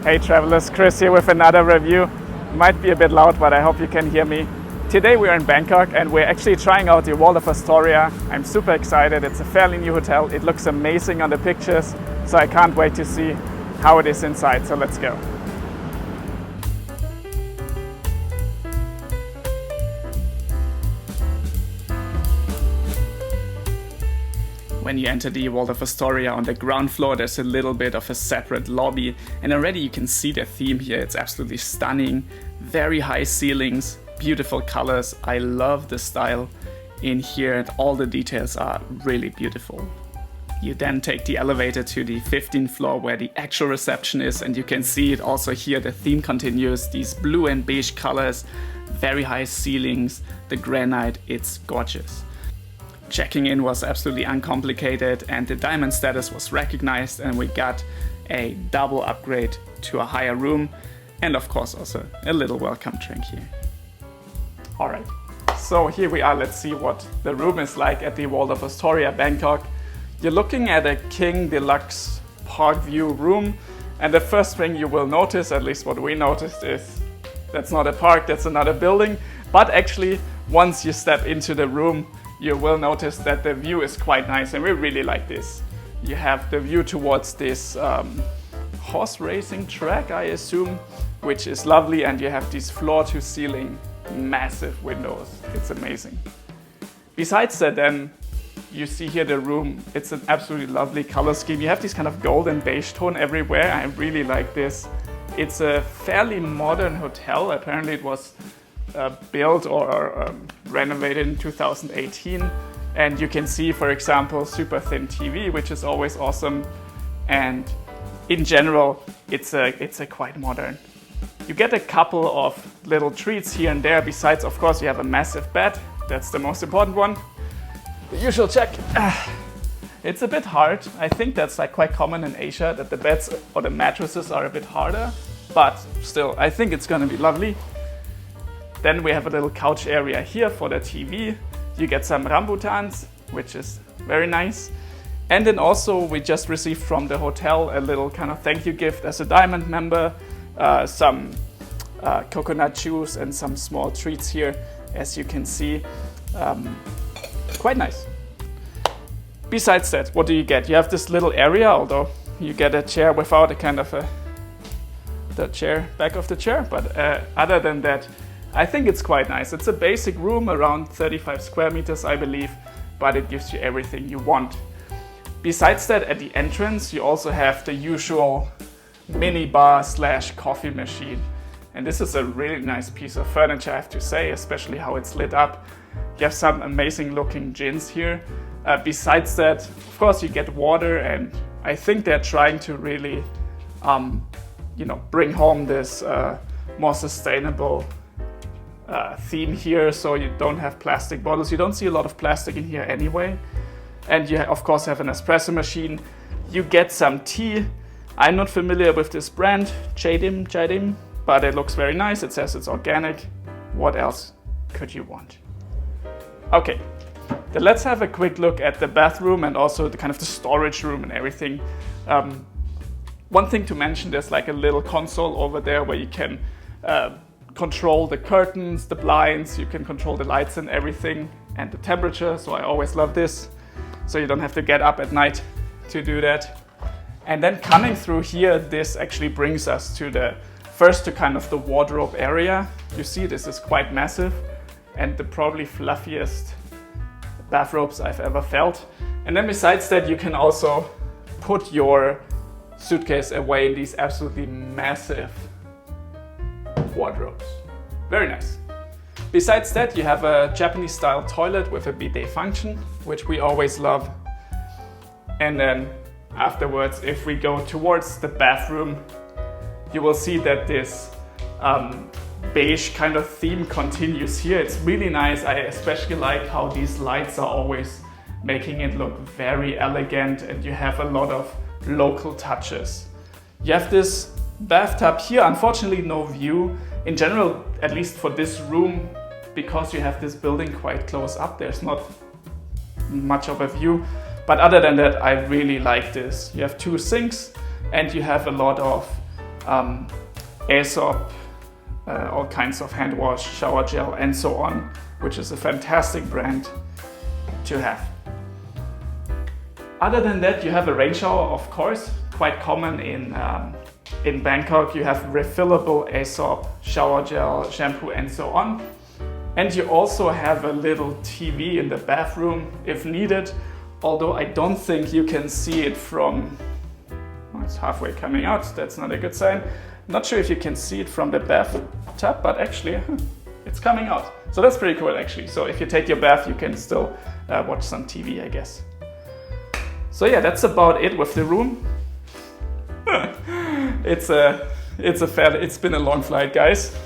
Hey travelers, Chris here with another review. Might be a bit loud, but I hope you can hear me. Today we are in Bangkok and we're actually trying out the Waldorf Astoria. I'm super excited. It's a fairly new hotel. It looks amazing on the pictures, so I can't wait to see how it is inside. So let's go. When you enter the Waldorf Astoria, on the ground floor there's a little bit of a separate lobby, and already you can see the theme here. It's absolutely stunning. Very high ceilings, beautiful colors. I love the style in here and all the details are really beautiful. You then take the elevator to the 15th floor where the actual reception is, and you can see it also here. The theme continues, these blue and beige colors, very high ceilings, the granite, it's gorgeous. Checking in was absolutely uncomplicated and the diamond status was recognized, and we got a double upgrade to a higher room and of course also a little welcome drink here. Alright, so here we are. Let's see what the room is like at the Waldorf Astoria Bangkok. You're looking at a King Deluxe Park View room, and the first thing you will notice, at least what we noticed, is that's not a park, that's another building. But actually once you step into the room you will notice that the view is quite nice, and we really like this. You have the view towards this horse racing track, I assume, which is lovely, and you have these floor-to-ceiling massive windows. It's amazing. Besides that, then you see here the room. It's an absolutely lovely color scheme. You have this kind of golden beige tone everywhere. I really like this. It's a fairly modern hotel. Apparently it was built or renovated in 2018, and you can see, for example, super thin TV, which is always awesome, and in general it's a quite modern. You get a couple of little treats here and there. Besides, of course, you have a massive bed. That's the most important one. The usual check. It's a bit hard. I think that's like quite common in Asia, that the beds or the mattresses are a bit harder, but still I think it's gonna be lovely. Then we have a little couch area here for the TV. You get some rambutans, which is very nice. And then also we just received from the hotel a little kind of thank you gift as a diamond member. Some coconut juice and some small treats here, as you can see. Quite nice. Besides that, what do you get? You have this little area, although you get a chair without a kind of the chair, back of the chair. But other than that, I think it's quite nice. It's a basic room, around 35 square meters, I believe, but it gives you everything you want. Besides that, at the entrance, you also have the usual mini bar / coffee machine. And this is a really nice piece of furniture, I have to say, especially how it's lit up. You have some amazing looking gins here. Besides that, of course, you get water, and I think they're trying to really, bring home this more sustainable theme here, so you don't have plastic bottles. You don't see a lot of plastic in here anyway. And you of course have an espresso machine. You get some tea. I'm not familiar with this brand, Jadim, but it looks very nice. It says it's organic. What else could you want? Okay, then let's have a quick look at the bathroom and also the kind of the storage room and everything. One thing to mention, there's like a little console over there where you can control the curtains, the blinds, you can control the lights and everything, and the temperature, so I always love this, so you don't have to get up at night to do that. And then coming through here, this actually brings us to the kind of the wardrobe area. You see this is quite massive and the probably fluffiest bathrobes I've ever felt. And then besides that, you can also put your suitcase away in these absolutely massive wardrobes. Very nice. Besides that, you have a Japanese style toilet with a bidet function, which we always love. And then afterwards, if we go towards the bathroom, you will see that this beige kind of theme continues here. It's really nice. I especially like how these lights are always making it look very elegant, and you have a lot of local touches. You have this bathtub here, unfortunately no view. In general, at least for this room, because you have this building quite close up, there's not much of a view. But other than that, I really like this. You have two sinks and you have a lot of Aesop, all kinds of hand wash, shower gel, and so on, which is a fantastic brand to have. Other than that, you have a rain shower, of course, quite common in Bangkok. You have refillable Aesop, shower gel, shampoo, and so on. And you also have a little TV in the bathroom if needed, although I don't think you can see it from, well, it's halfway coming out, that's not a good sign. Not sure if you can see it from the bathtub, but actually it's coming out. So that's pretty cool actually. So if you take your bath, you can still watch some TV, I guess. So yeah, that's about it with the room. It's been a long flight, guys.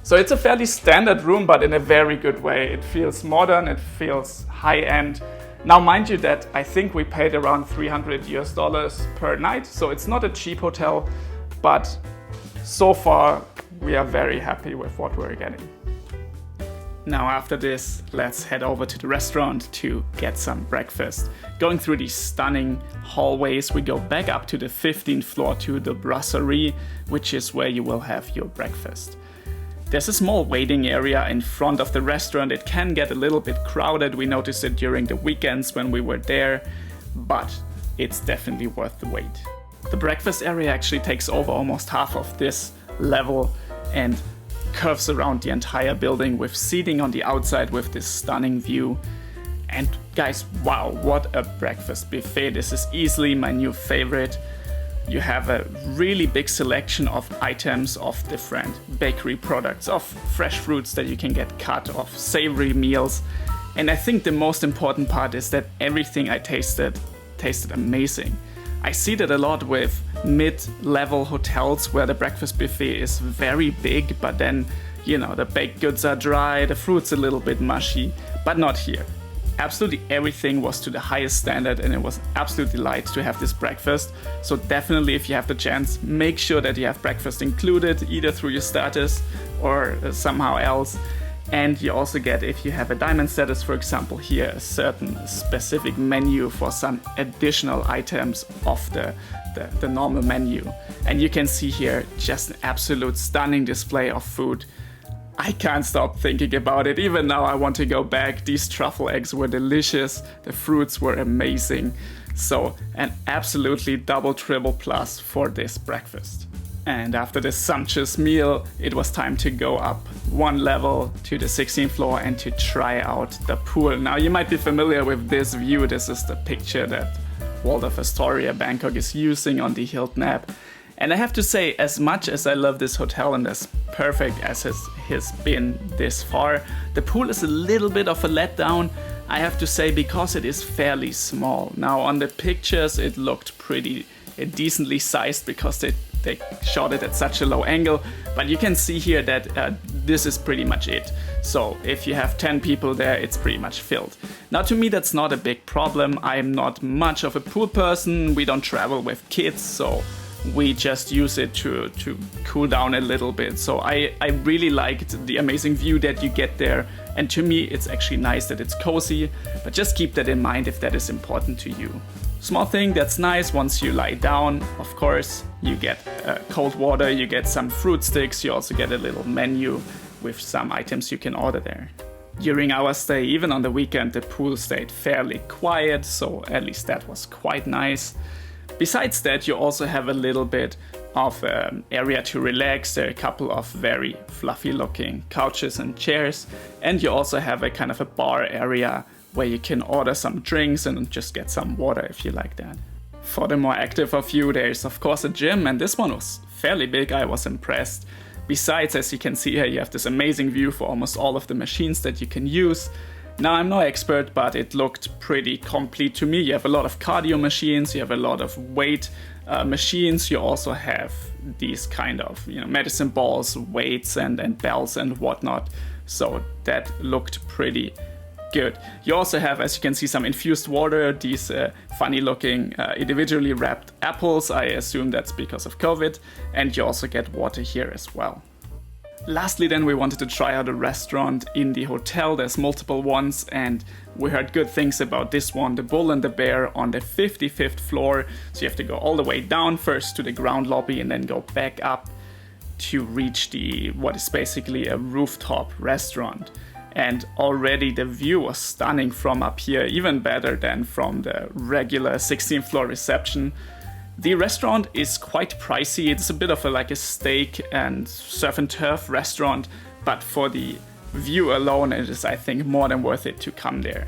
So it's a fairly standard room, but in a very good way. It feels modern, it feels high-end. Now, mind you that I think we paid around $300 per night, so it's not a cheap hotel, but so far we are very happy with what we're getting. Now after this, let's head over to the restaurant to get some breakfast. Going through these stunning hallways, we go back up to the 15th floor to the brasserie, which is where you will have your breakfast. There's a small waiting area in front of the restaurant. It can get a little bit crowded. We noticed it during the weekends when we were there, but it's definitely worth the wait. The breakfast area actually takes over almost half of this level and curves around the entire building with seating on the outside with this stunning view. And guys, wow, what a breakfast buffet. This is easily my new favorite. You have a really big selection of items of different bakery products, of fresh fruits that you can get cut, of savory meals. And I think the most important part is that everything I tasted amazing. I see that a lot with mid-level hotels where the breakfast buffet is very big, but then, you know, the baked goods are dry, the fruit's a little bit mushy, but not here. Absolutely everything was to the highest standard and it was absolute delight to have this breakfast. So definitely if you have the chance, make sure that you have breakfast included either through your status or somehow else. And you also get, if you have a diamond status, for example, here a certain specific menu for some additional items of the normal menu. And you can see here just an absolute stunning display of food. I can't stop thinking about it. Even now I want to go back. These truffle eggs were delicious. The fruits were amazing. So an absolutely double triple plus for this breakfast. And after this sumptuous meal, it was time to go up one level to the 16th floor and to try out the pool. Now you might be familiar with this view. This is the picture that Waldorf Astoria Bangkok is using on the Hilton app. And I have to say, as much as I love this hotel and as perfect as it has been this far, the pool is a little bit of a letdown, I have to say, because it is fairly small. Now on the pictures it looked pretty decently sized because they shot it at such a low angle, but you can see here that this is pretty much it. So if you have 10 people there, it's pretty much filled. Now to me that's not a big problem. I'm not much of a pool person, we don't travel with kids, so we just use it to cool down a little bit. So I really liked the amazing view that you get there, and to me it's actually nice that it's cozy, but just keep that in mind if that is important to you. Small thing that's nice, once you lie down, of course, you get cold water, you get some fruit sticks, you also get a little menu with some items you can order there. During our stay, even on the weekend, the pool stayed fairly quiet, so at least that was quite nice. Besides that, you also have a little bit of area to relax. There are a couple of very fluffy looking couches and chairs, and you also have a kind of a bar area where you can order some drinks and just get some water if you like that. For the more active of you, there's of course a gym, and this one was fairly big. I was impressed. Besides, as you can see here, you have this amazing view for almost all of the machines that you can use. Now, I'm no expert, but it looked pretty complete to me. You have a lot of cardio machines, you have a lot of weight machines, you also have these kind of, medicine balls, weights and bells and whatnot. So that looked pretty good. You also have, as you can see, some infused water, these funny looking individually wrapped apples. I assume that's because of COVID. And you also get water here as well. Lastly then, we wanted to try out a restaurant in the hotel. There's multiple ones, and we heard good things about this one, the Bull and the Bear, on the 55th floor. So you have to go all the way down first to the ground lobby and then go back up to reach what is basically a rooftop restaurant. And already the view was stunning from up here, even better than from the regular 16th floor reception. The restaurant is quite pricey. It's a bit of like a steak and surf and turf restaurant, but for the view alone, it is, I think, more than worth it to come there.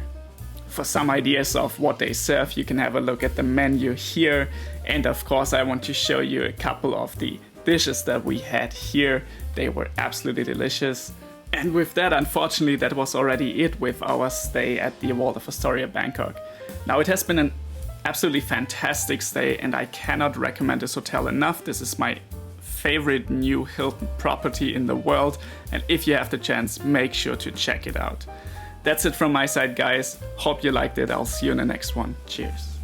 For some ideas of what they serve, you can have a look at the menu here. And of course, I want to show you a couple of the dishes that we had here. They were absolutely delicious. And with that, unfortunately, that was already it with our stay at the Waldorf Astoria Bangkok. Now, it has been an absolutely fantastic stay, and I cannot recommend this hotel enough. This is my favorite new Hilton property in the world, and if you have the chance, make sure to check it out. That's it from my side, guys. Hope you liked it. I'll see you in the next one. Cheers.